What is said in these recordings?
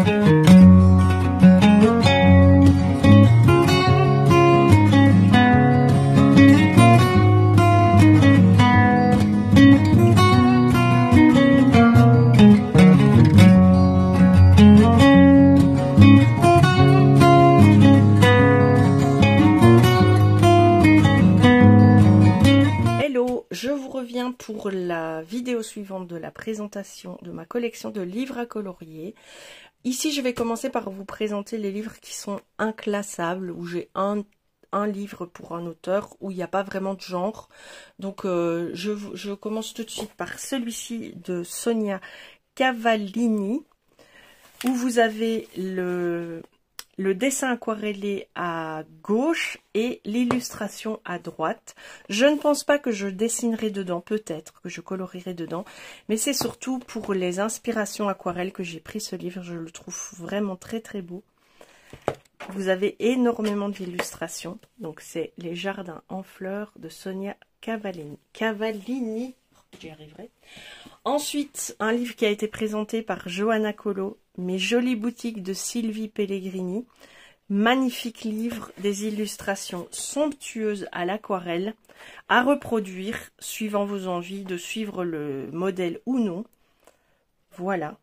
Je vous reviens pour la vidéo suivante de la présentation de ma collection de livres à colorier. Ici, je vais commencer par vous présenter les livres qui sont inclassables, où j'ai un livre pour un auteur, où il n'y a pas vraiment de genre. Donc, je commence tout de suite par celui-ci de Sonia Cavallini, où vous avez le dessin aquarellé à gauche et l'illustration à droite. Je ne pense pas que je dessinerai dedans, peut-être que je colorierai dedans, mais c'est surtout pour les inspirations aquarelles que j'ai pris ce livre. Je le trouve vraiment très très beau. Vous avez énormément d'illustrations. Donc c'est Les Jardins en fleurs de Sonia Cavallini. J'y arriverai. Ensuite, un livre qui a été présenté par Johanna Colo, Mes jolies boutiques de Sylvie Pellegrini. Magnifique livre, des illustrations somptueuses à l'aquarelle, à reproduire suivant vos envies de suivre le modèle ou non. Voilà,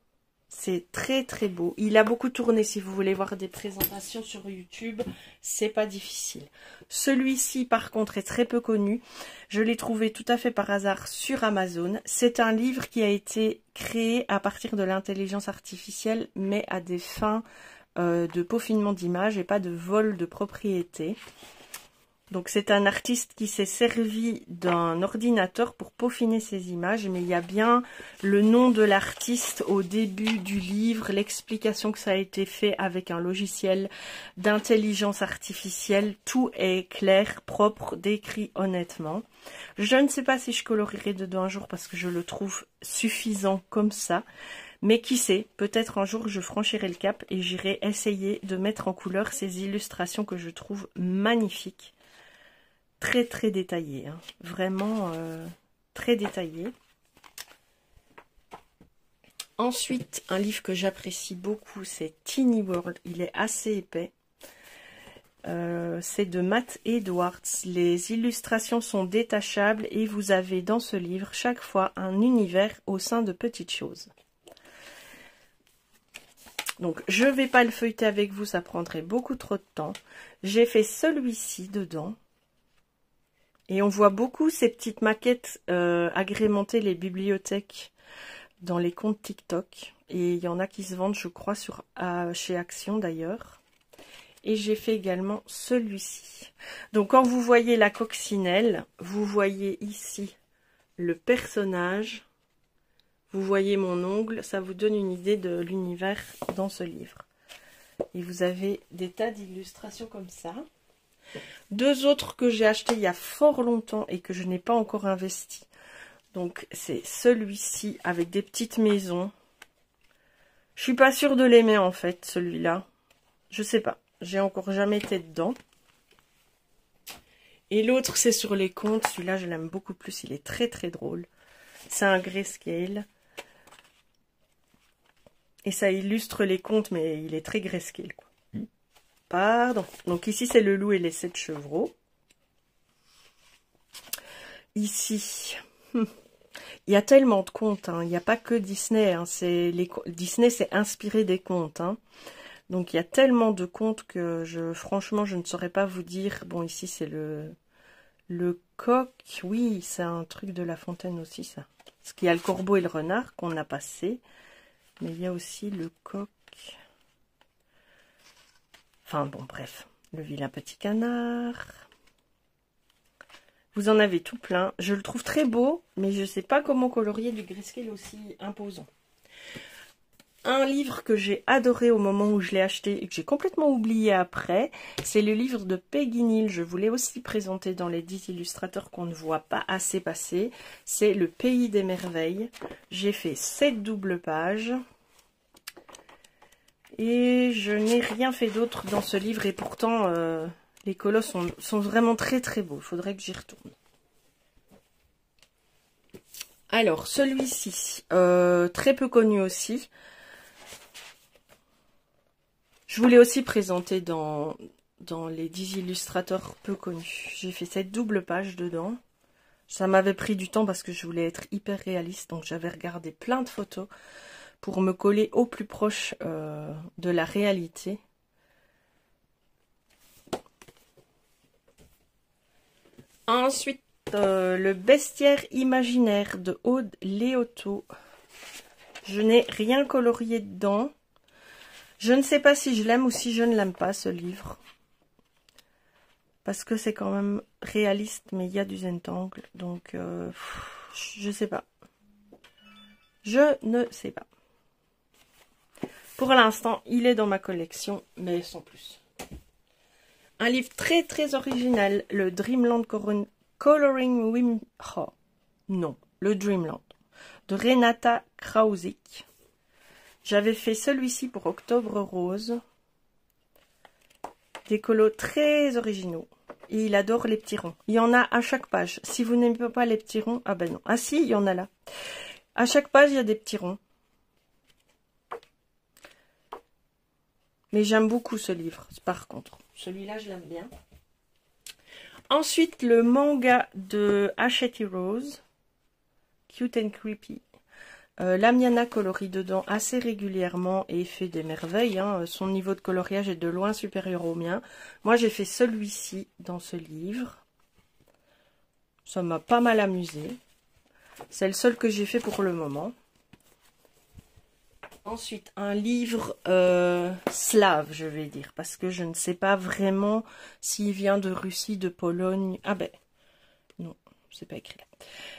c'est très très beau. Il a beaucoup tourné, si vous voulez voir des présentations sur YouTube, c'est pas difficile. Celui-ci par contre est très peu connu. Je l'ai trouvé tout à fait par hasard sur Amazon. C'est un livre qui a été créé à partir de l'intelligence artificielle, mais à des fins de peaufinement d'image et pas de vol de propriété. Donc c'est un artiste qui s'est servi d'un ordinateur pour peaufiner ses images, mais il y a bien le nom de l'artiste au début du livre, l'explication que ça a été fait avec un logiciel d'intelligence artificielle. Tout est clair, propre, décrit honnêtement. Je ne sais pas si je colorierai dedans un jour parce que je le trouve suffisant comme ça. Mais qui sait, peut-être un jour je franchirai le cap et j'irai essayer de mettre en couleur ces illustrations que je trouve magnifiques. Très très détaillées, hein. Vraiment très détaillées. Ensuite, un livre que j'apprécie beaucoup, c'est Tiny World. Il est assez épais. C'est de Matt Edwards. Les illustrations sont détachables et vous avez dans ce livre chaque fois un univers au sein de petites choses. Donc, je ne vais pas le feuilleter avec vous, ça prendrait beaucoup trop de temps. J'ai fait celui-ci dedans. Et on voit beaucoup ces petites maquettes agrémenter les bibliothèques dans les comptes TikTok. Et il y en a qui se vendent, je crois, chez Action d'ailleurs. Et j'ai fait également celui-ci. Donc, quand vous voyez la coccinelle, vous voyez ici le personnage. Vous voyez mon ongle, ça vous donne une idée de l'univers dans ce livre. Et vous avez des tas d'illustrations comme ça. Deux autres que j'ai achetés il y a fort longtemps et que je n'ai pas encore investi. Donc c'est celui-ci avec des petites maisons. Je suis pas sûre de l'aimer en fait, celui-là. Je sais pas, j'ai encore jamais été dedans. Et l'autre c'est sur les contes, celui-là je l'aime beaucoup plus, il est très très drôle. C'est un grayscale. Et ça illustre les contes, mais il est très grayscale, quoi. Pardon. Donc ici, c'est le loup et les 7 chevreaux. Ici, il y a tellement de contes. Hein. Il n'y a pas que Disney. Hein. Disney s'est inspiré des contes. Hein. Donc il y a tellement de contes que franchement, je ne saurais pas vous dire. Bon, ici, c'est le coq. Oui, c'est un truc de La Fontaine aussi, ça. Parce qu'il y a le corbeau et le renard qu'on a passé. Mais il y a aussi le coq. Enfin bon, bref. Le vilain petit canard. Vous en avez tout plein. Je le trouve très beau, mais je ne sais pas comment colorier du grayscale aussi imposant. Un livre que j'ai adoré au moment où je l'ai acheté et que j'ai complètement oublié après, c'est le livre de Peggy Neal. Je vous l'ai aussi présenté dans les 10 illustrateurs qu'on ne voit pas assez passer. C'est Le Pays des Merveilles. J'ai fait 7 doubles pages. Et je n'ai rien fait d'autre dans ce livre et pourtant les colosses sont vraiment très très beaux. Il faudrait que j'y retourne. Alors celui-ci, très peu connu aussi. Je voulais aussi présenter dans les 10 illustrateurs peu connus. J'ai fait cette double page dedans. Ça m'avait pris du temps parce que je voulais être hyper réaliste. Donc j'avais regardé plein de photos pour me coller au plus proche de la réalité. Ensuite, le bestiaire imaginaire de Aude Léoto. Je n'ai rien colorié dedans. Je ne sais pas si je l'aime ou si je ne l'aime pas, ce livre. Parce que c'est quand même réaliste, mais il y a du Zentangle. Donc, je sais pas. Je ne sais pas. Pour l'instant, il est dans ma collection, mais sans plus. Un livre très très original, le Dreamland Coloring Wim... Oh, non, le Dreamland, de Renata Krausik. J'avais fait celui-ci pour Octobre Rose. Des colos très originaux. Et il adore les petits ronds. Il y en a à chaque page. Si vous n'aimez pas les petits ronds, ah ben non. Ah si, il y en a là. À chaque page, il y a des petits ronds. Mais j'aime beaucoup ce livre, par contre. Celui-là, je l'aime bien. Ensuite, le manga de Hachette Rose. Cute and Creepy. Lamiana colorie dedans assez régulièrement et fait des merveilles. Hein. Son niveau de coloriage est de loin supérieur au mien. Moi, j'ai fait celui-ci dans ce livre. Ça m'a pas mal amusé. C'est le seul que j'ai fait pour le moment. Ensuite, un livre slave, je vais dire, parce que je ne sais pas vraiment s'il vient de Russie, de Pologne. Ah ben, non, c'est pas écrit là.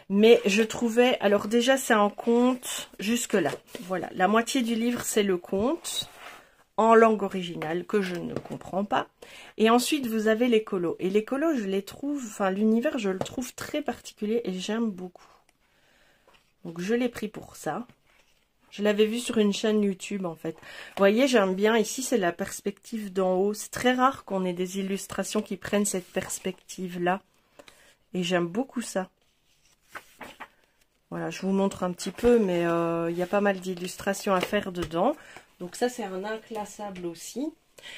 Mais je trouvais, alors déjà c'est un conte jusque-là. Voilà, la moitié du livre c'est le conte en langue originale que je ne comprends pas. Et ensuite vous avez les colos. Et les colos, je les trouve, enfin l'univers, je le trouve très particulier et j'aime beaucoup. Donc je l'ai pris pour ça. Je l'avais vu sur une chaîne YouTube en fait. Vous voyez, j'aime bien. Ici, c'est la perspective d'en haut. C'est très rare qu'on ait des illustrations qui prennent cette perspective-là. Et j'aime beaucoup ça. Voilà, je vous montre un petit peu, mais il y a pas mal d'illustrations à faire dedans. Donc ça, c'est un inclassable aussi.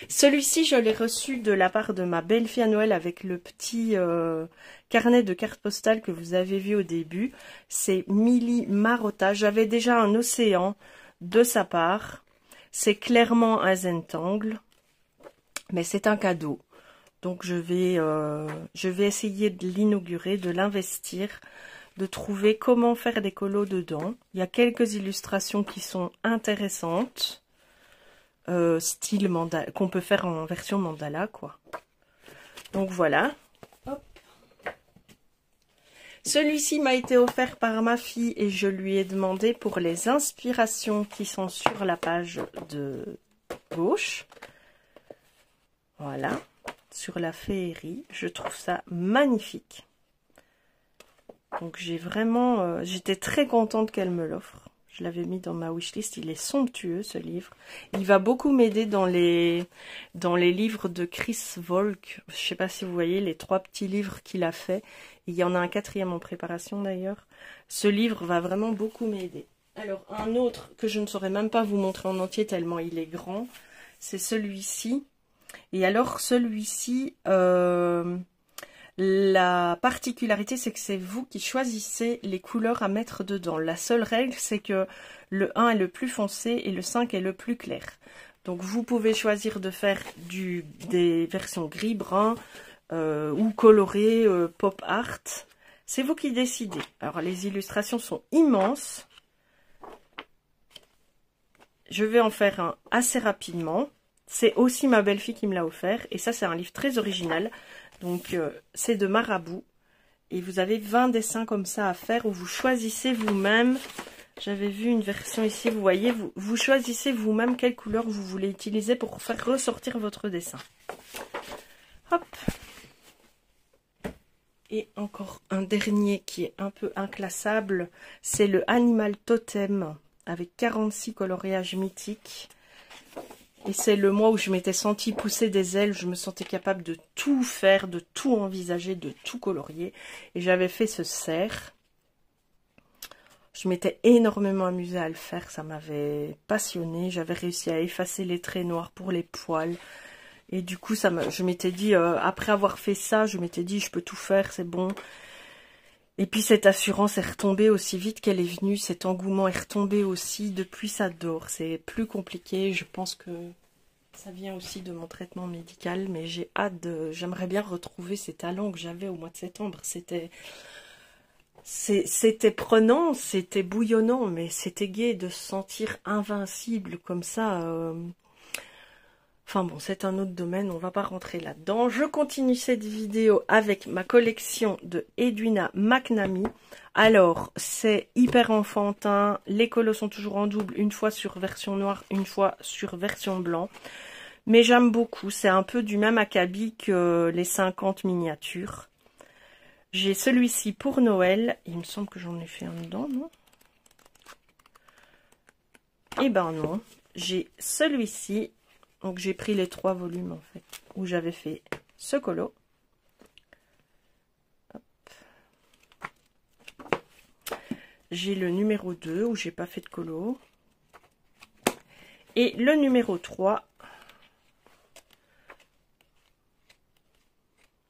Celui-ci, je l'ai reçu de la part de ma belle-fille à Noël avec le petit carnet de cartes postales que vous avez vu au début. C'est Milly Marotta. J'avais déjà un océan de sa part. C'est clairement un Zentangle, mais c'est un cadeau. Donc je vais essayer de l'inaugurer, de l'investir, de trouver comment faire des colos dedans. Il y a quelques illustrations qui sont intéressantes. Style mandala, qu'on peut faire en version mandala, quoi. Donc voilà. Hop. Celui-ci m'a été offert par ma fille et je lui ai demandé pour les inspirations qui sont sur la page de gauche. Voilà. Sur la féerie. Je trouve ça magnifique. Donc j'ai vraiment... j'étais très contente qu'elle me l'offre. Je l'avais mis dans ma wishlist. Il est somptueux, ce livre. Il va beaucoup m'aider dans les livres de Chris Volk. Je ne sais pas si vous voyez les 3 petits livres qu'il a fait. Il y en a un 4e en préparation d'ailleurs. Ce livre va vraiment beaucoup m'aider. Alors, un autre que je ne saurais même pas vous montrer en entier tellement il est grand, c'est celui-ci. Et alors, celui-ci... la particularité, c'est que c'est vous qui choisissez les couleurs à mettre dedans. La seule règle, c'est que le 1 est le plus foncé et le 5 est le plus clair. Donc, vous pouvez choisir de faire des versions gris-brun ou colorées, pop art. C'est vous qui décidez. Alors, les illustrations sont immenses. Je vais en faire un assez rapidement. C'est aussi ma belle-fille qui me l'a offert. Et ça, c'est un livre très original. Donc, c'est de Marabout. Et vous avez 20 dessins comme ça à faire où vous choisissez vous-même. J'avais vu une version ici, vous voyez, vous choisissez vous-même quelle couleur vous voulez utiliser pour faire ressortir votre dessin. Hop. Et encore un dernier qui est un peu inclassable. C'est le Animal Totem avec 46 coloriages mythiques. Et c'est le mois où je m'étais sentie pousser des ailes, je me sentais capable de tout faire, de tout envisager, de tout colorier. Et j'avais fait ce cerf. Je m'étais énormément amusée à le faire, ça m'avait passionnée. J'avais réussi à effacer les traits noirs pour les poils. Et du coup, je m'étais dit, après avoir fait ça, je m'étais dit, je peux tout faire, c'est bon. Et puis cette assurance est retombée aussi vite qu'elle est venue, cet engouement est retombé aussi. Depuis, ça dort, c'est plus compliqué. Je pense que ça vient aussi de mon traitement médical, mais j'ai hâte j'aimerais bien retrouver ces talents que j'avais au mois de septembre. C'était prenant, c'était bouillonnant, mais c'était gai de se sentir invincible comme ça. Enfin bon, c'est un autre domaine, on va pas rentrer là-dedans. Je continue cette vidéo avec ma collection de Edwina McNamee. Alors, c'est hyper enfantin, les colos sont toujours en double, une fois sur version noire, une fois sur version blanc. Mais j'aime beaucoup, c'est un peu du même acabit que les 50 miniatures. J'ai celui-ci pour Noël, il me semble que j'en ai fait un dedans, non? Eh ben non, j'ai celui-ci. Donc j'ai pris les 3 volumes en fait, où j'avais fait ce colo. J'ai le numéro 2 où j'ai pas fait de colo. Et le numéro 3.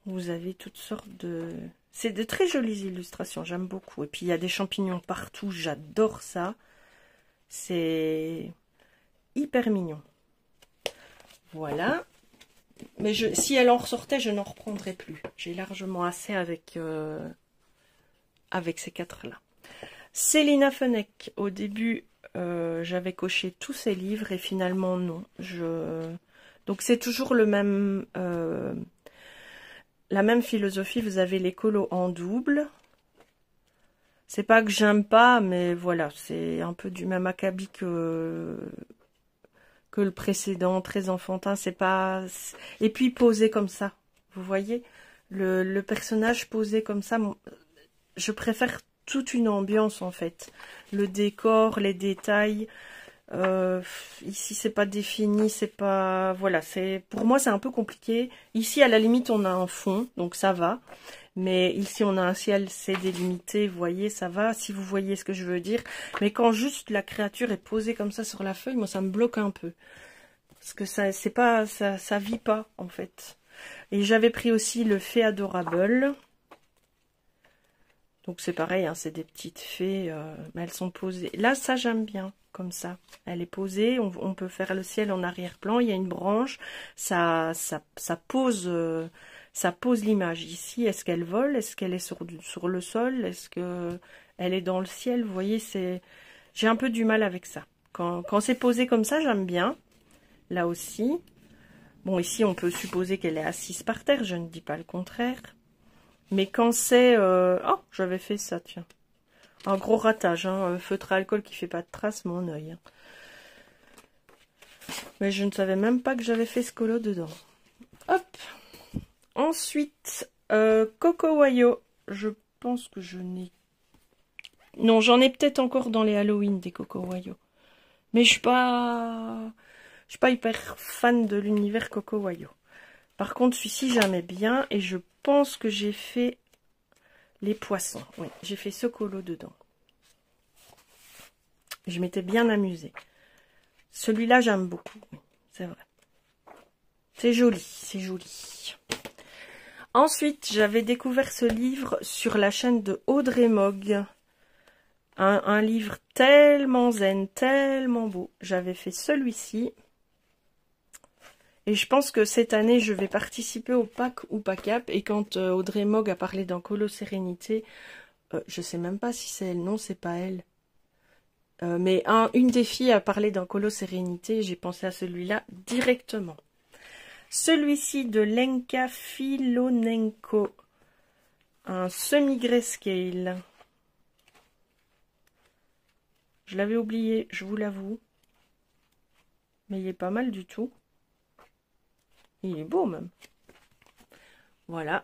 Vous avez toutes sortes de... C'est de très jolies illustrations, j'aime beaucoup. Et puis il y a des champignons partout, j'adore ça. C'est hyper mignon. Voilà. Mais si elle en ressortait, je n'en reprendrais plus. J'ai largement assez avec ces 4-là. Célina Fenech, au début, j'avais coché tous ses livres et finalement non. Donc c'est toujours le même, la même philosophie. Vous avez les colos en double. C'est pas que j'aime pas, mais voilà, c'est un peu du même acabit que le précédent, très enfantin, c'est pas... Et puis posé comme ça, vous voyez, le personnage posé comme ça, je préfère toute une ambiance en fait. Le décor, les détails, ici c'est pas défini, c'est pas... Voilà, pour moi c'est un peu compliqué. Ici à la limite on a un fond, donc ça va. Mais ici, on a un ciel, c'est délimité, vous voyez, ça va, si vous voyez ce que je veux dire. Mais quand juste la créature est posée comme ça sur la feuille, moi, ça me bloque un peu. Parce que ça vit pas, en fait. Et j'avais pris aussi le Fée Adorable. Donc, c'est pareil, hein, c'est des petites fées, mais elles sont posées. Là, ça, j'aime bien, comme ça. Elle est posée, on peut faire le ciel en arrière-plan, il y a une branche, ça pose... ça pose l'image. Ici, est-ce qu'elle vole? Est-ce qu'elle est sur le sol? Est-ce qu'elle est dans le ciel? Vous voyez, j'ai un peu du mal avec ça. Quand c'est posé comme ça, j'aime bien. Là aussi. Bon, ici, on peut supposer qu'elle est assise par terre. Je ne dis pas le contraire. Mais quand c'est... Oh, j'avais fait ça, tiens. Un gros ratage, hein. Feutre à alcool qui fait pas de traces, mon œil. Hein. Mais je ne savais même pas que j'avais fait ce colo dedans. Hop. Ensuite, Coco Wayo. Je pense que je n'ai... Non, j'en ai peut-être encore dans les Halloween des Coco Wayo. Mais je suis pas hyper fan de l'univers Coco Wayo. Par contre, celui-ci, j'aimais bien. Et je pense que j'ai fait les poissons. Oui, j'ai fait ce colo dedans. Je m'étais bien amusée. Celui-là, j'aime beaucoup. Oui, c'est vrai. C'est joli, c'est joli. Ensuite, j'avais découvert ce livre sur la chaîne de Audrey Mogg. Un livre tellement zen, tellement beau. J'avais fait celui-ci. Et je pense que cette année, je vais participer au Pack ou Pack-Up. Et quand Audrey Mogg a parlé d'un colo sérénité, je sais même pas si c'est elle. Non, c'est pas elle. Mais une des filles a parlé d'un colo sérénité. J'ai pensé à celui-là directement. Celui-ci de Lenka Filonenko, un semi-grayscale. Je l'avais oublié, je vous l'avoue. Mais il est pas mal du tout. Il est beau même. Voilà.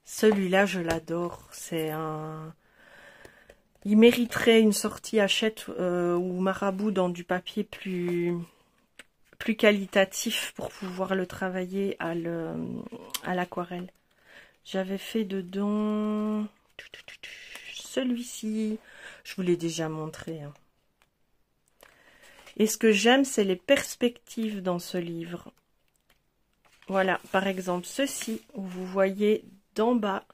Celui-là, je l'adore. C'est un... Il mériterait une sortie Hachette ou Marabout dans du papier plus qualitatif pour pouvoir le travailler à l'aquarelle. J'avais fait dedans celui-ci. Je vous l'ai déjà montré. Hein. Et ce que j'aime, c'est les perspectives dans ce livre. Voilà, par exemple, ceci, où vous voyez d'en bas,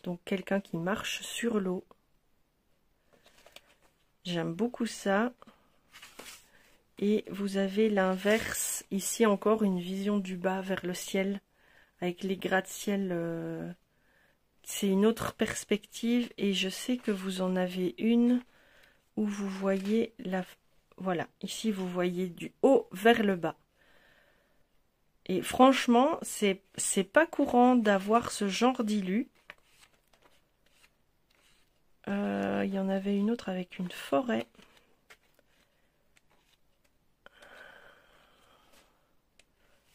donc quelqu'un qui marche sur l'eau. J'aime beaucoup ça. Et vous avez l'inverse, ici encore une vision du bas vers le ciel, avec les gratte-ciel. C'est une autre perspective, et je sais que vous en avez une où vous voyez la... Voilà, ici vous voyez du haut vers le bas. Et franchement, c'est pas courant d'avoir ce genre d'illu. Il y en avait une autre avec une forêt.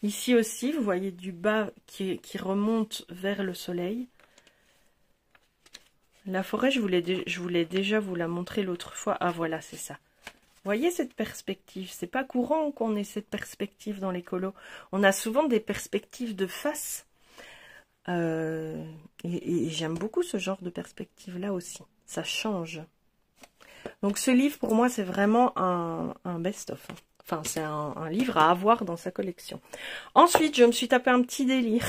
Ici aussi, vous voyez du bas qui remonte vers le soleil. La forêt, je voulais déjà vous la montrer l'autre fois. Ah voilà, c'est ça. Vous voyez cette perspective? C'est pas courant qu'on ait cette perspective dans les colos. On a souvent des perspectives de face. Et j'aime beaucoup ce genre de perspective-là aussi. Ça change. Donc ce livre, pour moi, c'est vraiment un best-of. Enfin, c'est un livre à avoir dans sa collection. Ensuite, je me suis tapé un petit délire.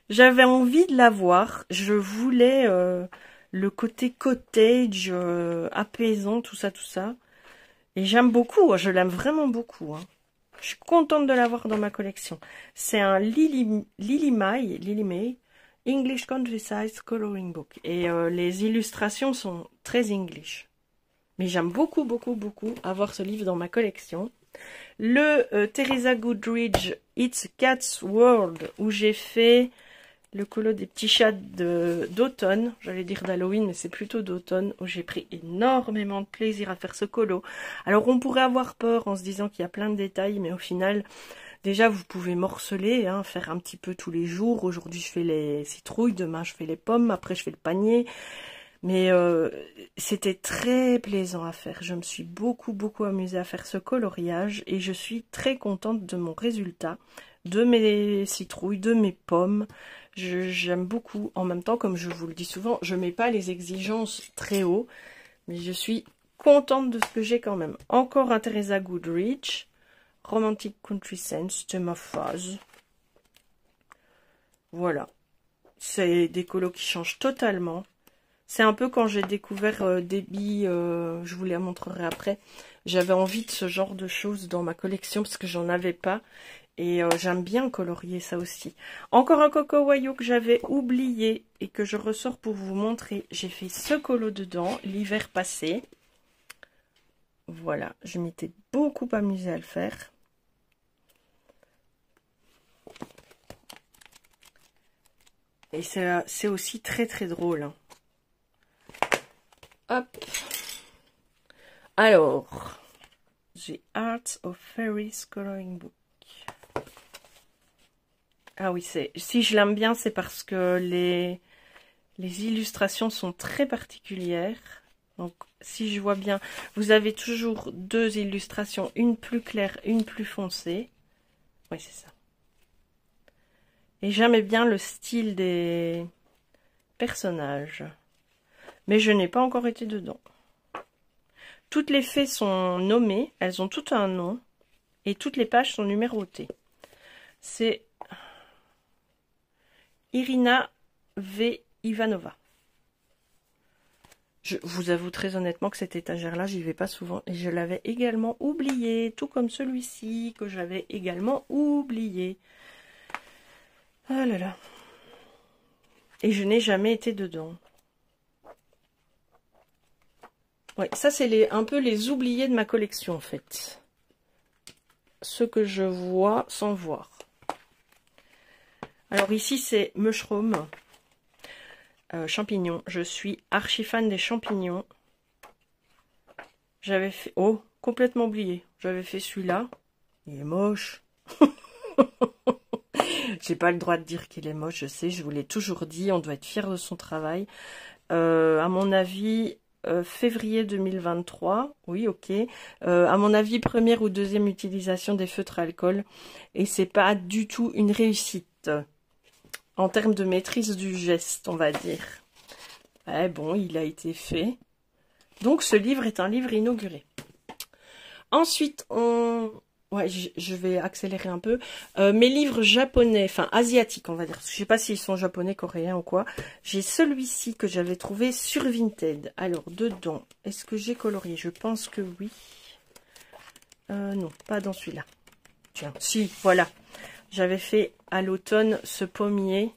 J'avais envie de l'avoir. Je voulais le côté cottage, apaisant, tout ça, tout ça. Et j'aime beaucoup. Je l'aime vraiment beaucoup. Hein. Je suis contente de l'avoir dans ma collection. C'est un Lily May English Countryside Coloring Book. Et les illustrations sont très English. Mais j'aime beaucoup, beaucoup, beaucoup avoir ce livre dans ma collection. Le Teresa Goodridge It's Cat's World, où j'ai fait le colo des petits chats d'automne. J'allais dire d'Halloween, mais c'est plutôt d'automne, où j'ai pris énormément de plaisir à faire ce colo. Alors on pourrait avoir peur en se disant qu'il y a plein de détails, mais au final, déjà vous pouvez morceler, hein, faire un petit peu tous les jours. Aujourd'hui je fais les citrouilles, demain je fais les pommes, après je fais le panier. Mais c'était très plaisant à faire. Je me suis beaucoup, beaucoup amusée à faire ce coloriage et je suis très contente de mon résultat, de mes citrouilles, de mes pommes. J'aime beaucoup. En même temps, comme je vous le dis souvent, je ne mets pas les exigences très haut, mais je suis contente de ce que j'ai quand même. Encore un Teresa Goodridge, Romantic Country Sense, Theme of Fuzz. Voilà. C'est des colos qui changent totalement. C'est un peu quand j'ai découvert Debbie, je vous les montrerai après. J'avais envie de ce genre de choses dans ma collection parce que j'en avais pas. Et j'aime bien colorier ça aussi. Encore un Coco Wayo que j'avais oublié et que je ressors pour vous montrer. J'ai fait ce colo dedans l'hiver passé. Voilà, je m'étais beaucoup amusée à le faire. Et c'est aussi très très drôle. Hein. Hop. Alors, The Art of Fairies Coloring Book. Ah oui, si je l'aime bien, c'est parce que les illustrations sont très particulières. Donc, si je vois bien, vous avez toujours deux illustrations, une plus claire, une plus foncée. Oui, c'est ça. Et j'aimais bien le style des personnages. Mais je n'ai pas encore été dedans. Toutes les fées sont nommées, elles ont toutes un nom, et toutes les pages sont numérotées. C'est Irina V. Ivanova. Je vous avoue très honnêtement que cette étagère-là, j'y vais pas souvent, et je l'avais également oublié, tout comme celui-ci, que j'avais également oublié. Ah là là. Et je n'ai jamais été dedans. Ouais, ça c'est un peu les oubliés de ma collection en fait. Ce que je vois sans voir. Alors ici c'est mushroom, champignons. Je suis archi fan des champignons. J'avais fait... Oh, complètement oublié. J'avais fait celui-là. Il est moche. J'ai pas le droit de dire qu'il est moche, je sais, je vous l'ai toujours dit, on doit être fier de son travail. À mon avis... février 2023, oui, ok. À mon avis, première ou deuxième utilisation des feutres à alcool. Et c'est pas du tout une réussite. En termes de maîtrise du geste, on va dire. Eh bon, il a été fait. Donc ce livre est un livre inauguré. Ensuite, ouais, je vais accélérer un peu. Mes livres japonais, enfin asiatiques, on va dire. Je sais pas s'ils sont japonais, coréens ou quoi. J'ai celui-ci que j'avais trouvé sur Vinted. Alors, dedans, est-ce que j'ai colorié? Je pense que oui. Non, pas dans celui-là. Tiens, si, voilà. J'avais fait à l'automne ce pommier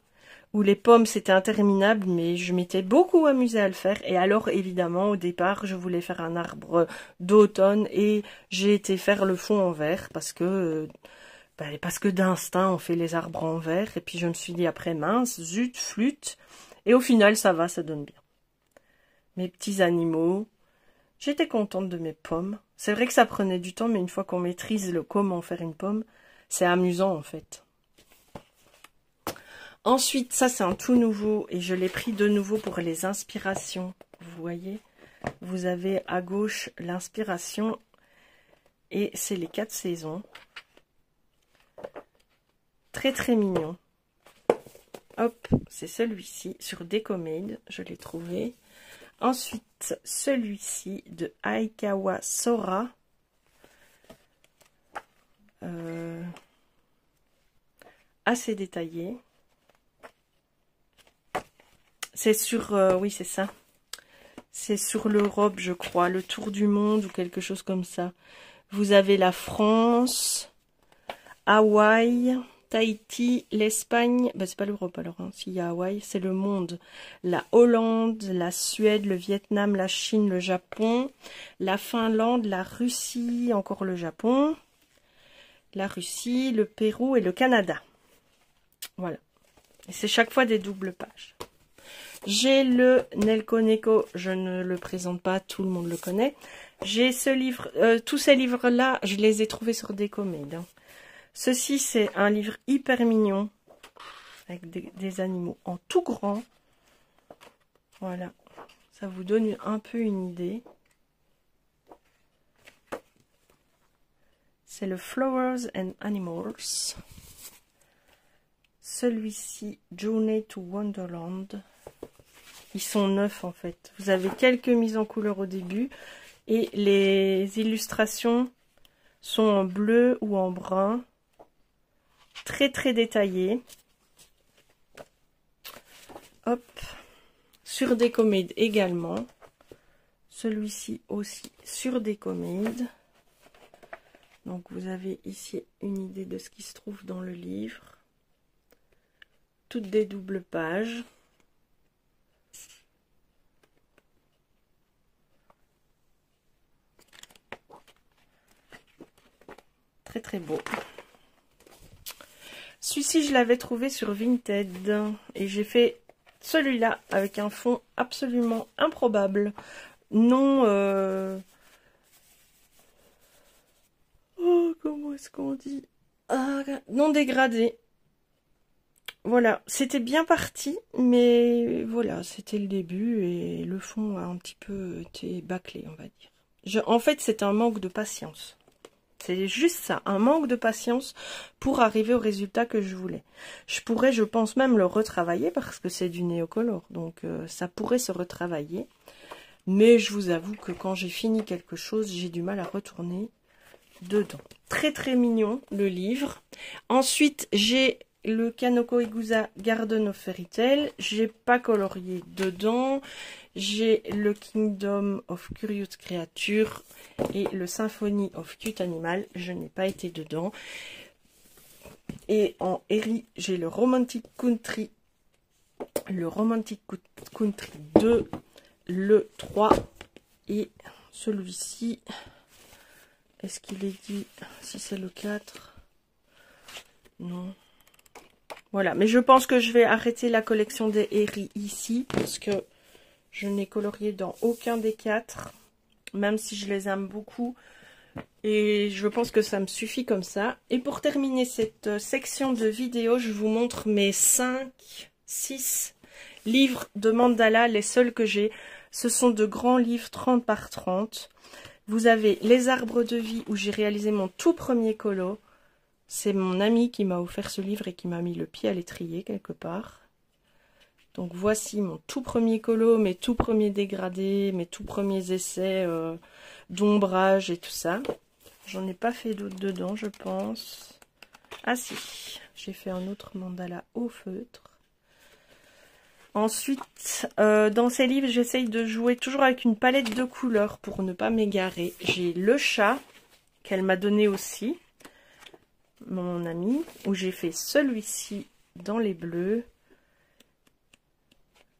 où les pommes c'était interminable, mais je m'étais beaucoup amusée à le faire. Et alors, évidemment, au départ, je voulais faire un arbre d'automne et j'ai été faire le fond en verre parce que d'instinct, on fait les arbres en verre. Et puis je me suis dit après, mince, zut, flûte. Et au final, ça va, ça donne bien. Mes petits animaux. J'étais contente de mes pommes. C'est vrai que ça prenait du temps, mais une fois qu'on maîtrise le comment faire une pomme, c'est amusant en fait. Ensuite, ça c'est un tout nouveau et je l'ai pris de nouveau pour les inspirations. Vous voyez, vous avez à gauche l'inspiration et c'est les 4 saisons. Très très mignon. Hop, c'est celui-ci sur Decomade, je l'ai trouvé. Ensuite, celui-ci de Aikawa Sora. Assez détaillé. C'est sur, oui c'est ça. C'est sur l'Europe, je crois, le tour du monde ou quelque chose comme ça. Vous avez la France, Hawaï, Tahiti, l'Espagne, bah c'est pas l'Europe alors, hein. S'il y a Hawaï, c'est le monde. La Hollande, la Suède, le Vietnam, la Chine, le Japon, la Finlande, la Russie, encore le Japon, la Russie, le Pérou et le Canada. Voilà. Et c'est chaque fois des doubles pages. J'ai le Nelko Neko, je ne le présente pas, tout le monde le connaît. J'ai ce livre, tous ces livres-là, je les ai trouvés sur Decomade. Hein. Ceci, c'est un livre hyper mignon, avec des animaux en tout grand. Voilà, ça vous donne un peu une idée. C'est le Flowers and Animals. Celui-ci, Journey to Wonderland. Ils sont neufs en fait. Vous avez quelques mises en couleur au début. Et les illustrations sont en bleu ou en brun. Très très détaillées. Hop. Sur Decomade également. Celui-ci aussi sur Decomade. Donc vous avez ici une idée de ce qui se trouve dans le livre. Toutes des doubles pages. Très très beau. Celui-ci, je l'avais trouvé sur Vinted. Et j'ai fait celui-là avec un fond absolument improbable. Non... Oh, comment est-ce qu'on dit? Non dégradé. Voilà, c'était bien parti, mais voilà, c'était le début et le fond a un petit peu été bâclé, on va dire. En fait, c'est un manque de patience. C'est juste ça, un manque de patience pour arriver au résultat que je voulais. Je pourrais, je pense même le retravailler parce que c'est du néocolor, donc ça pourrait se retravailler. Mais je vous avoue que quand j'ai fini quelque chose, j'ai du mal à retourner dedans. Très très mignon le livre. Ensuite, j'ai le Kanoko Igusa Garden of Fairy Tale. J'ai pas colorié dedans. J'ai le Kingdom of Curious Creatures et le Symphony of Cute Animal. Je n'ai pas été dedans. Et en Eri, j'ai le Romantic Country. Le Romantic Country 2, le 3 et celui-ci. Est-ce qu'il est dit si c'est le 4? Non. Voilà, mais je pense que je vais arrêter la collection des Eri ici parce que je n'ai colorié dans aucun des 4, même si je les aime beaucoup. Et je pense que ça me suffit comme ça. Et pour terminer cette section de vidéo, je vous montre mes 6 livres de mandala, les seuls que j'ai. Ce sont de grands livres 30 par 30. Vous avez Les Arbres de Vie où j'ai réalisé mon tout premier colo. C'est mon ami qui m'a offert ce livre et qui m'a mis le pied à l'étrier quelque part. Donc voici mon tout premier colo, mes tout premiers dégradés, mes tout premiers essais d'ombrage et tout ça. J'en ai pas fait d'autres dedans, je pense. Ah si, j'ai fait un autre mandala au feutre. Ensuite, dans ces livres, j'essaye de jouer toujours avec une palette de couleurs pour ne pas m'égarer. J'ai le chat, qu'elle m'a donné aussi, mon amie, où j'ai fait celui-ci dans les bleus.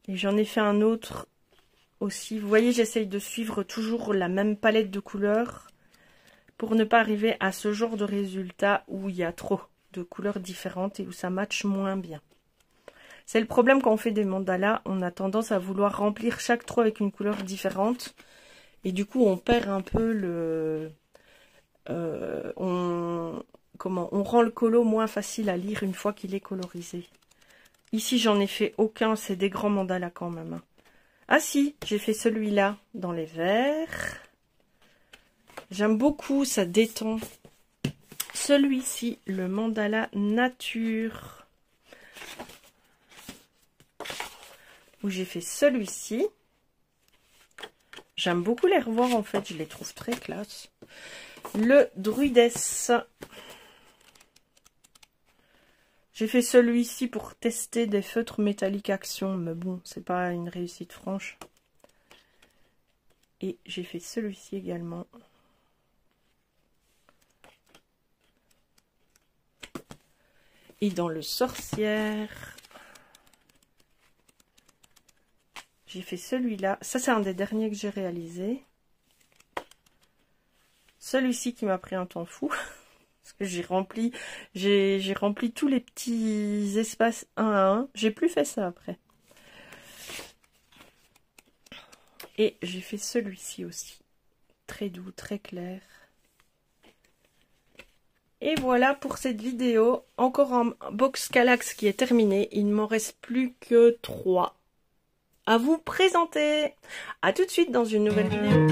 Et j'en ai fait un autre aussi. Vous voyez, j'essaye de suivre toujours la même palette de couleurs pour ne pas arriver à ce genre de résultat où il y a trop de couleurs différentes et où ça matche moins bien. C'est le problème quand on fait des mandalas, on a tendance à vouloir remplir chaque trou avec une couleur différente. Et du coup, on perd un peu le... on rend le colo moins facile à lire une fois qu'il est colorisé. Ici, j'en ai fait aucun, c'est des grands mandalas quand même. Ah si, j'ai fait celui-là dans les verts. J'aime beaucoup, ça détend. Celui-ci, le mandala nature. Où j'ai fait celui-ci. J'aime beaucoup les revoir en fait, je les trouve très classe. Le druides. J'ai fait celui-ci pour tester des feutres métalliques action, mais bon, c'est pas une réussite franche. Et j'ai fait celui-ci également. Et dans le sorcière, j'ai fait celui-là. Ça, c'est un des derniers que j'ai réalisé. Celui-ci qui m'a pris un temps fou. Parce que j'ai rempli tous les petits espaces un à un. J'ai plus fait ça après. Et j'ai fait celui-ci aussi. Très doux, très clair. Et voilà pour cette vidéo. Encore un box Kallax qui est terminé. Il ne m'en reste plus que 3 à vous présenter. À tout de suite dans une nouvelle vidéo.